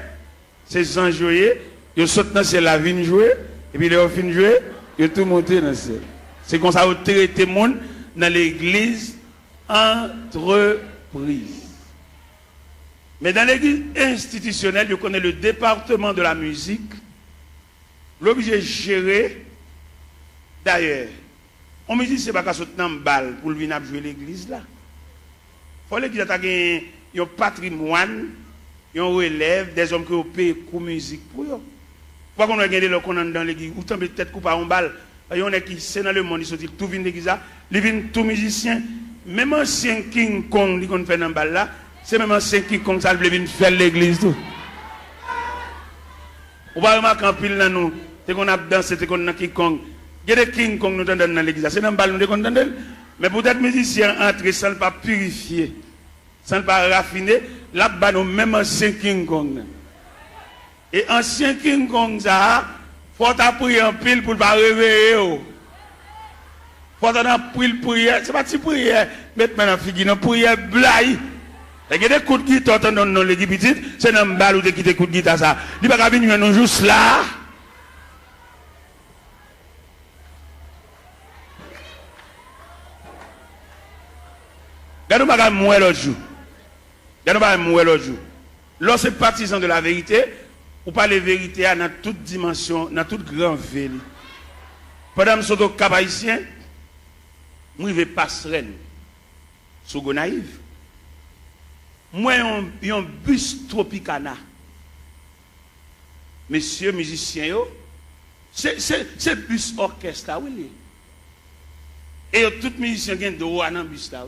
Speaker 1: c'est anges joués, ils sautent dans le ciel, la vigne jouer, et puis ils ont fini de jouer, ils ont tout monté dans le ciel. C'est comme ça qu'ils ont traité le monde dans l'église entreprise. Mais dans l'église institutionnelle, ils connaissent le département de la musique, l'objet géré. D'ailleurs, on me dit que ce n'est pas qu'à sauter dans une balle pour venir jouer l'église là. Il faut l'église ait un patrimoine, un relève, des hommes qui ont payé pour musique pour eux. Pourquoi on a gagné le qu'on dans l'église, ou tant peut-être couper en balle, il y en a qui sont dans le monde, ils sont tout vient l'église là, ils viennent tous musiciens, même ancien King Kong, qui fait dans balle là, c'est même ancien King Kong, ça vient faire l'église tout. On va remarquer en pile dans nous, c'est qu'on a dansé, c'est qu'on a King Kong. Il y a des King Kong nous dans l'église. C'est dans le bal nous entendons. Mais pour être musicien entrer sans ne pas purifier, sans ne pas raffiner, là-bas nous même ancien King Kong. Et ancien King Kong ça, faut appuyer en pile pour ne pas réveiller. Faut appuyer prière, c'est pas une prière, mettre maintenant figure une prière blague. Il y a des coups de guitare dans l'église petite, c'est dans le bal où des coups de guitare ça. Il n'y a pas venir nous juste là. nous pas mourir l'autre jour. Nous pas mourir l'autre jour. Lorsque partisan de la vérité, ou pas les vérités dans toute dimension, dans toute grande ville. Pendant que je suis au Cap Haïtien, je vais passer sur Gonaïve. Moi, j'ai un bus Tropicana. Messieurs musiciens, c'est bus orchestre, oui. Et tout musicien qui est de haut dans le bus là.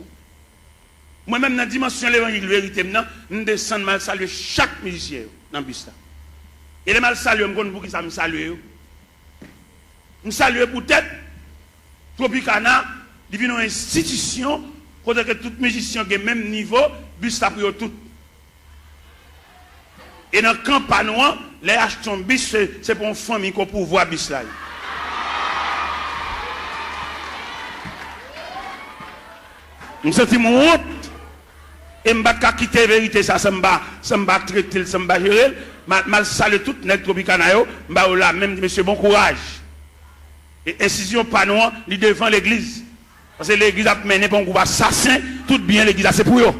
Speaker 1: Moi-même, dans la dimension de l'évangile de vérité, je descends mal saluer chaque musicien dans le bus là. Et les mal saluer, je me pour qui ça me salue. Je salue peut-être Tropicana, il vient une institution, côté que tout musicien qui est même niveau, bus là pour tout. Et dans le campagne, les achetons bus, c'est pour une famille qu'on peut voir bus là. Je me sens mon honte. Et je ne vais pas quitter la vérité, ça ne va pas traiter, ça ne va pas gérer. Je salue tout le Tropicana, je vais là, même monsieur, bon courage. Et incision panneau, il devant l'église. Parce que l'église a mené pour un groupe assassin, tout bien l'église, c'est pour eux.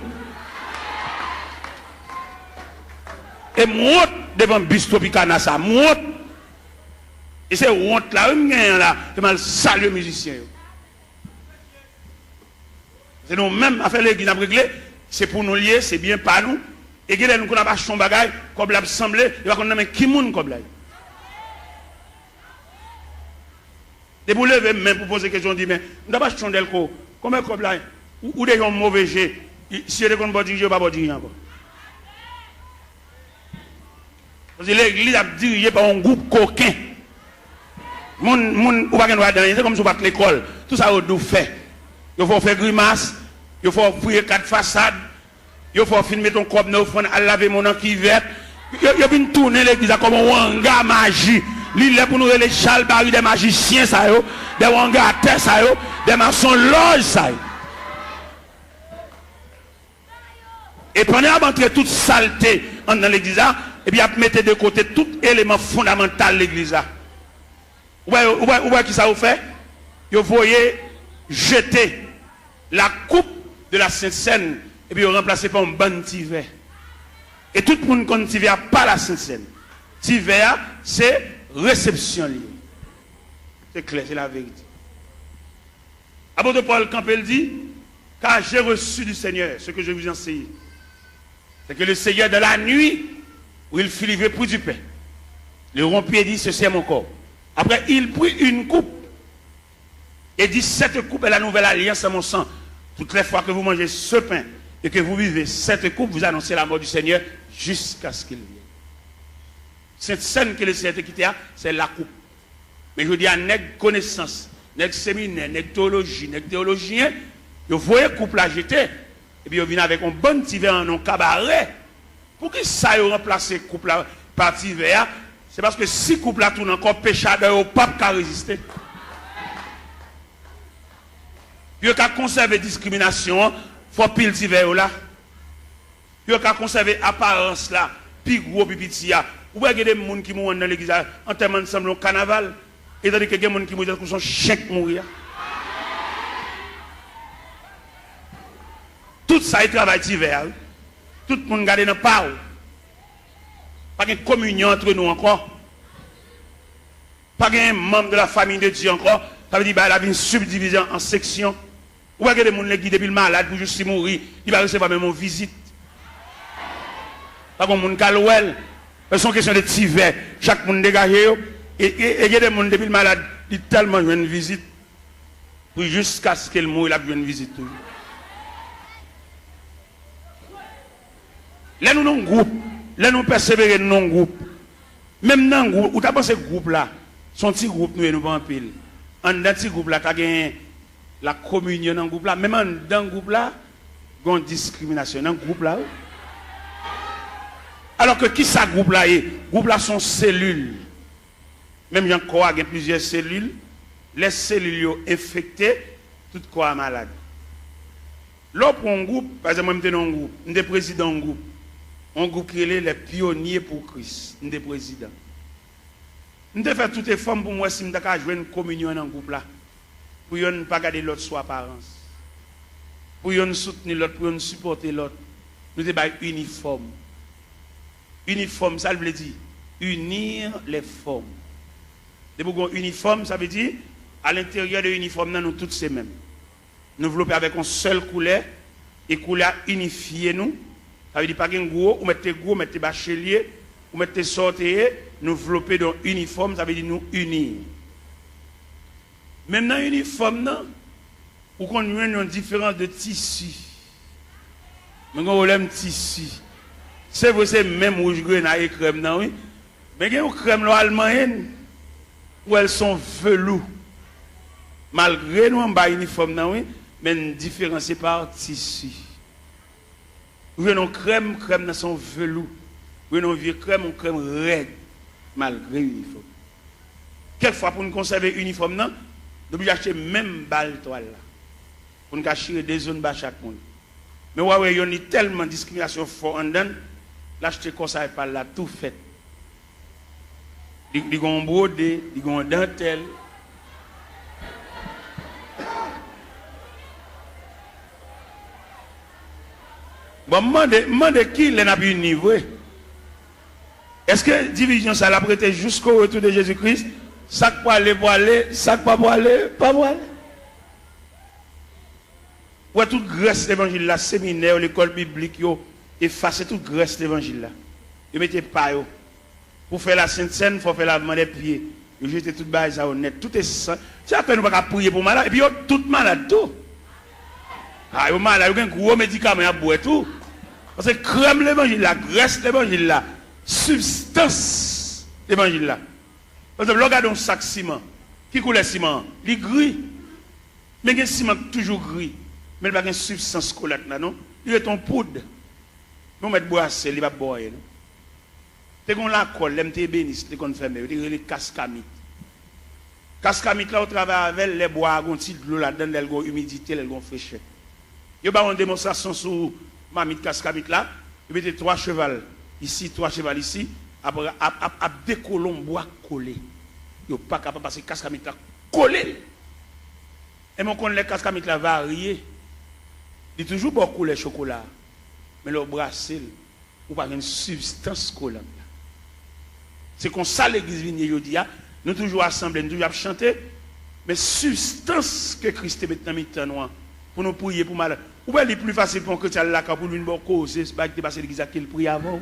Speaker 1: Et moi, devant le bus Tropicana, ça, moi. Et c'est honte là, je vais saluer les musiciens. C'est nous-mêmes, à faire l'église, à régler. C'est pour nous lier, c'est bien pas nous. Et que nous avons pas son bagage, comme l'a semblé, il va qu'on a qui moun comme là. Et vous levez même pour poser question, dit mais nous n'avons pas chondé le co. Comment comme là ou des gens mauvais jet. Si vous avez pas dirigé, pas diriger encore. Parce que l'église a dirigé par un groupe coquin. Moun ou pas qu'on va dans, c'est comme si vous battez l'école. Tout ça vous fait. Il faut faire grimace. Il faut fouiller 4 façades. Il faut filmer ton corps neuf à laver mon qui vert. Il vient tourner l'église comme un wanga magie. Il est pour nous les Charles Barry des magiciens ça yo, des wanga à terre ça yo, des maçons loge ça yo. Et pendant d'entrer toute saleté dans l'église et puis mettre de côté tout élément fondamental de l'église là. Ouais qui ça vous fait? Vous voyez jeter la coupe de la Sainte Seine et puis remplacer par un bon tiver. Et tout le monde connaît tiver pas la Sainte Seine. Tiver c'est réception liée. C'est clair, c'est la vérité. Apôtre Paul Campbell dit, car j'ai reçu du Seigneur ce que je vous enseigne. C'est que le Seigneur de la nuit, où il fit livrer pour du pain, le rompier dit, ceci est mon corps. Après, il prit une coupe et dit, cette coupe est la nouvelle alliance à mon sang. Toutes les fois que vous mangez ce pain et que vous vivez cette coupe, vous annoncez la mort du Seigneur jusqu'à ce qu'il vienne. Cette scène que le Seigneur quitté, c'est la coupe. Mais je dis à nèg connaissance, nèg séminaire, nèg théologie, nèg théologien, vous voyez coupe la jeter, et puis vous venez avec un bon petit verre en un cabaret. Pour que ça ait remplacé coupe la partie verre, c'est parce que si coupe la tourne encore péchadeur au pape qui a résisté. Puis vous avez conservé discrimination, il faut pile petit verre là. Puis vous avez conservé apparence là, puis gros petit là. Ou bien il y a des gens qui mourent dans l'église en termes ensemble au carnaval, et tandis qu'il y a des gens qui mourent dans son chèque mourir. Tout ça est travail d'hiver. Tout le monde garde dans le pas. Pas de communion entre nous encore. Pas de membre de la famille de Dieu encore. Ça veut dire qu'il y a une subdivision en sections. Ou bien il y a des gens qui depuis le malade pour juste mourir, il va recevoir même une visite. Pas comme monde calouel. C'est une question de tiver. Chaque monde dégagé. Et il y a des gens depuis le malade, ils tellement une visite. Pour jusqu'à ce qu'il mouille, il a une visite. Là, nous avons un groupe. Là, nous persévérons dans un groupe. Même dans un groupe, où tu as pensé ce groupe-là, son petit groupe, nous ne pas en pile. En dans ce groupe-là, tu as gagné la communion dans le groupe-là. Même dans le groupe-là, il y a une discrimination dans le groupe-là. Alors que qui ça groupe là est? Groupe là sont cellules. Même il y a plusieurs cellules. Les cellules sont infectées, tout corps malade. Là pour un groupe, par exemple, moi je suis dans un groupe, je suis président d'un groupe. Un groupe qui est les pionniers pour Christ. Je suis président. Je fais toutes les formes pour moi si je veux jouer une communion dans un groupe là. Pour ne pas garder l'autre sous apparence. pour nous soutenir l'autre, pour nous supporter l'autre. Nous devons uniforme. Uniforme, ça veut dire unir les formes. Depuis uniforme, ça veut dire à l'intérieur de l'uniforme, nous tous ces mêmes. Nous développer avec une seule couleur et couleur unifiée nous. Ça veut dire pas qu'un gros, ou mettez bachelier, ou mettez sortir, nous développer dans uniforme, ça veut dire nous unir. Même dans l'uniforme, ou qu'on a une différence de tissu. Nous avons un tissu. C'est vrai, c'est même rouge grenade et crème, non, oui. Mais il y a une crème allemande où elles sont velours. Malgré nous, on a un uniforme, non, oui, mais une différence par tissu. Vous avez une crème dans son velours. Vous avez une vieille crème raide, malgré l'uniforme. Quelquefois, pour nous conserver l'uniforme, nous devons acheter même balle toile là. Pour nous cacher des zones bas chaque monde. Mais ouais, il y a tellement de discrimination fort en dedans, l'acheter comme ça et par là, tout fait. Ils ont brodé, ils ont dentelle. Bon, demande qui n'a pas eu niveau. Est-ce que division ça l'a prêté jusqu'au retour de Jésus-Christ? Ça pour aller, ça pas pour aller, pas pour aller. Ouais, toute Grèce l'évangile là, séminaire, l'école biblique, effacer toute Grèce l'évangile là. Ils mettez pas yo. Pour faire la Sainte Seine, il faut faire lavement des pieds. Ils jettent tout bas ça honnête. Tout est ça. C'est après nous pas prier pour malade. Et puis tout malade tout. Ah, yo malade, yo un gros médicament à boire tout. Parce que crème l'évangile là, Grèce l'évangile là, substance l'évangile là. Parce que regardez un sac ciment. Qui coule le ciment? Il est gris. Mais le ciment toujours gris. Mais il n'y a pas de substance collante là, non? Il est en poudre. Nous mettons boisser, il va boire. C'est qu'on la colle, l'MT bénisse, c'est qu'on fait, il y a les cascamites. Cascamites là, on travaille avec les bois, on tire de l'eau là-dedans, elles ont humidité, elles ont fraîcheur. Il y a une démonstration sur mamite cascamite là, il y a 3 chevals ici, 3 chevals ici, après, à des colons bois collés. Il n'y a pas capable de passer cascamite là collé. Et mon con les cascamites là variés. Il y a toujours beaucoup de chocolat. Mais le brassel, ou pas une substance collante. C'est comme ça l'église vient aujourd'hui. Nous toujours assemblés, nous toujours chanter. Mais substance que Christ est maintenant mis pour nous prier pour malade. Ou bien il est plus facile pour un chrétien là pour lui une cause, c'est pas que passer l'église qu'il prie avant.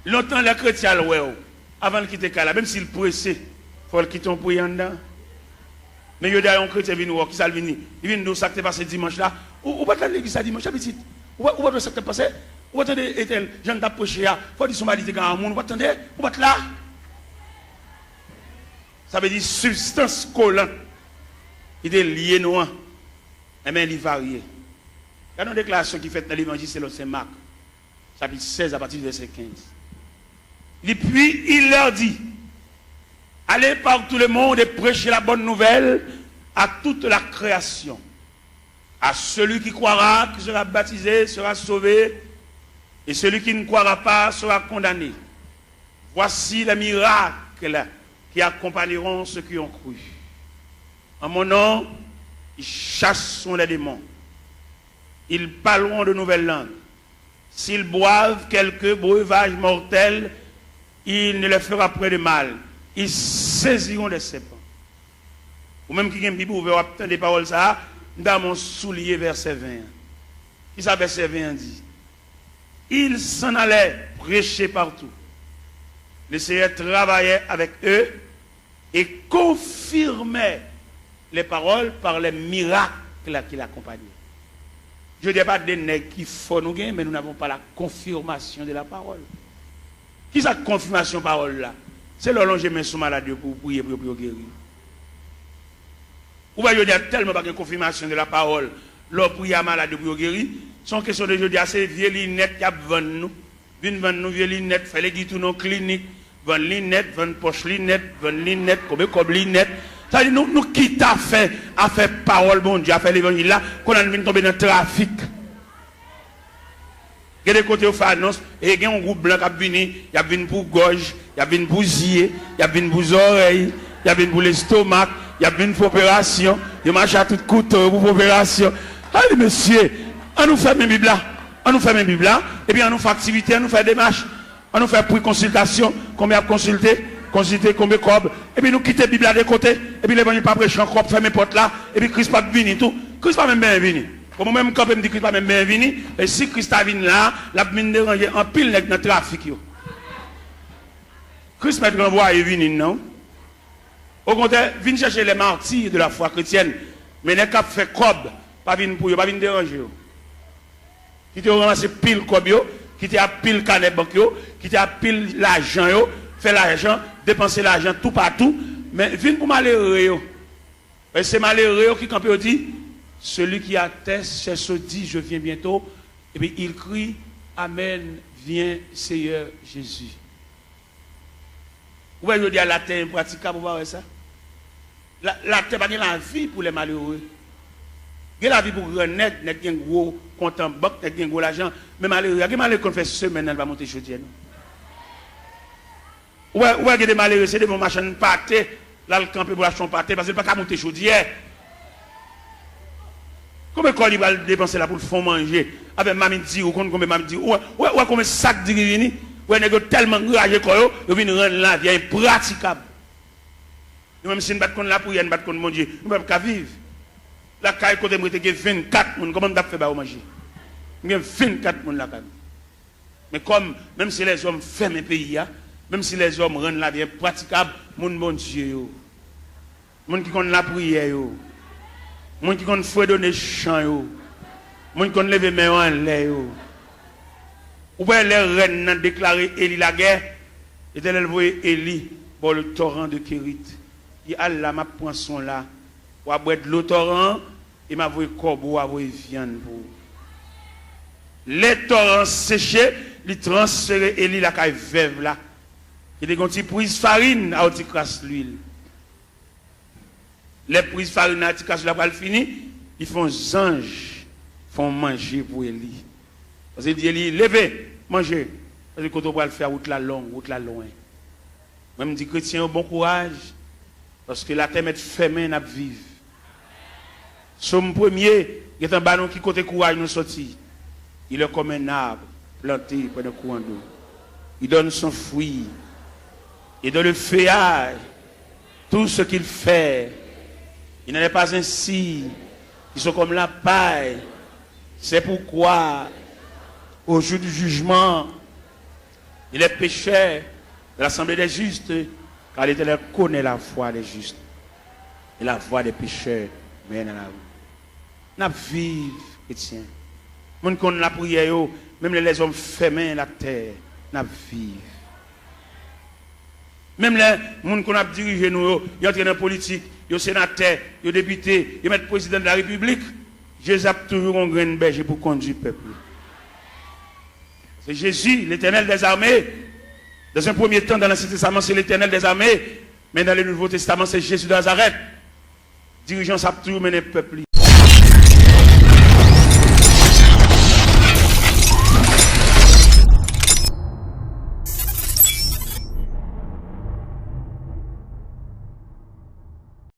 Speaker 1: Longtemps les chrétiens avant de quitter Kala, même s'il pressé, il faut le quitter en priant dedans. Mais il y a un chrétien qui vient, qui s'est venu, il vient nous ça qui passé dimanche là. Ou pas dans l'église dimanche, petit. Ou pas ça qui passé. Ou attendez, Ethel, Jean d'approcher, il faut dire son mari était grand monde, ou attendez, ou pas là. Ça veut dire substance collante. Il est lié noir. Et bien il varie. Il y a une déclaration qui fait dans l'évangile, c'est Marc, chapitre 16 à partir du verset 15. Et puis il leur dit, allez par tout le monde et prêchez la bonne nouvelle à toute la création. À celui qui croira, qui sera baptisé, sera sauvé, et celui qui ne croira pas sera condamné. Voici les miracles qui accompagneront ceux qui ont cru. En mon nom, ils chasseront les démons. Ils parleront de nouvelles langues. S'ils boivent quelques breuvages mortels, il ne leur fera point de mal. Ils saisiront des serpents. Ou même qui a une Bible ouverte, des paroles ça, dans mon soulier, verset 20. Qui ça, verset 20 dit? Ils s'en allaient prêcher partout. Le Seigneur travaillait avec eux et confirmait les paroles par les miracles qui l'accompagnaient. Je ne dis pas des nègres qui font nous gagner, mais nous n'avons pas la confirmation de la parole. Qui est cette confirmation de la parole là? C'est le long que je mets sur malade pour prier pour guérir. Ou bien je dis tellement pas de confirmation de la parole, l'on prie à malade pour guérir. Son question de jeudi, c'est vieux lunettes qui a vendu nous. Vine vendre nous vieux lunettes, fait les guides nos cliniques, vendre lunettes, vendre poche lunettes, vendre lunettes, comme lunettes. Ça dit nous qui t'a fait à faire parole bon Dieu, à faire l'évangile là, qu'on a venu tomber dans le trafic. Il y a des côtés où fait annonce, et il y a un groupe blanc qui a venu, il y a venu pour gorge, il y a venu pour zier, il y a venu pour oreilles, il y a venu pour l'estomac, il y a venu pour opération, il il marche à toute coûte pour opération. Allez, monsieur, on nous fait mes Bibles là. On nous fait mes Bibles là. Et puis on nous fait activité, on nous fait démarche. On nous fait prix consultation. Combien consulter, combien cob. Et puis nous quitter la Bible là de côté. Et puis les gens ne pas prêcher encore, faire mes portes là. Et puis Christ pas venu tout. Christ pas même bien venu. Comme moi-même, quand je me dis Christ pas même bien venu. Et si Christ a venu là, la mine déranger en pile dans le trafic. Christ m'a renvoyé venu, non? Au contraire, viens chercher les martyrs de la foi chrétienne. Mais les cap fait cob, pas venir pour eux, pas venir déranger. Qui te ramassé pile cob, qui te a pile canet banque, qui te a pile l'argent, fait l'argent, dépenser l'argent tout partout. Mais viens pour malheureux. Et c'est malheureux qui quand dit, celui qui atteste, c'est ce dit, je viens bientôt. Et puis il crie, Amen, viens Seigneur Jésus. Vous voyez, je dis à la terre impraticable, vous voyez ça? La terre pas la vie pour les malheureux. Il y a la vie pour renaître, il y a un gros compte en banque, il y a un gros l'argent. Mais malheureux, il y a des malheureux qui fait semaine, elle va monter chaudière. Ouais, il y a des malheureux, c'est des bons machins pâtés, là le camper pour acheter un pâté, parce qu'il n'y a pas qu'à monter chaudière. Combien de il va dépenser là pour le fond manger? Avec mamie dit, ou combien mamie dit, ouais, combien de sacs de grivini? Ouais, il y a tellement de rage, il vient rendre la vie impraticable. Même si nous battons la pour y aller, nous mon Dieu, nous ne pouvons pas vivre. La caille côté moi, il y a 24 personnes, comment on a fait pour manger? Il y a 24 personnes là. Mais comme, même si les hommes ferment le pays, même si les hommes rendent la vie impraticable, mon bon Dieu, mon qui connaît la prière, mon qui connaît fouet donner chant, mon qui connaît lever main en l'air. Ou bien les reines ont déclaré Élie la guerre, et elle voyait Élie pour le torrent de Kérit. Il a là ma poisson là, ou à boire de l'eau torrent, et m'a voulu corbeau, à voulu viande pour. Les torrents séchés, ils transféré Élie la caille veuve là. Il y a des petits prises farine à petit crasse l'huile. Les prises farine à petit crasse la pas fini, ils font anges, font manger pour Élie. Parce qu'il dit Élie, levez, mangez. Parce que quand on va le faire route la longue, route la loin. Même dit chrétien, bon courage. Parce que la terre est fermée, n'a vivre. Somme premier, il y a un ballon qui côté courage nous sorti. Il est comme un arbre planté près d'un courant d'eau. Il donne son fruit. Et dans le feuillage, tout ce qu'il fait, il n'en est pas ainsi. Ils sont comme la paille. C'est pourquoi, au jour du jugement, il est pécheur de l'assemblée des justes, car l'Éternel connaît la voie des justes et la voie des pécheurs mène à la rue. N'a vive, chrétien. Mon qu'on la prière, même les hommes fermés la terre, n'a vive. Même les gens qu'on a dirigé nous, ils entrent dans la politique, ils sont sénateurs, ils sont députés, ils mettent président de la République. Jésus a toujours un grain de berger pour conduire le peuple. C'est Jésus, l'Éternel des armées. Dans un premier temps, dans l'Ancien Testament, c'est l'Éternel des armées. Mais dans le Nouveau Testament, c'est Jésus de Nazareth. Dirigeant, ça a toujours mené le peuple.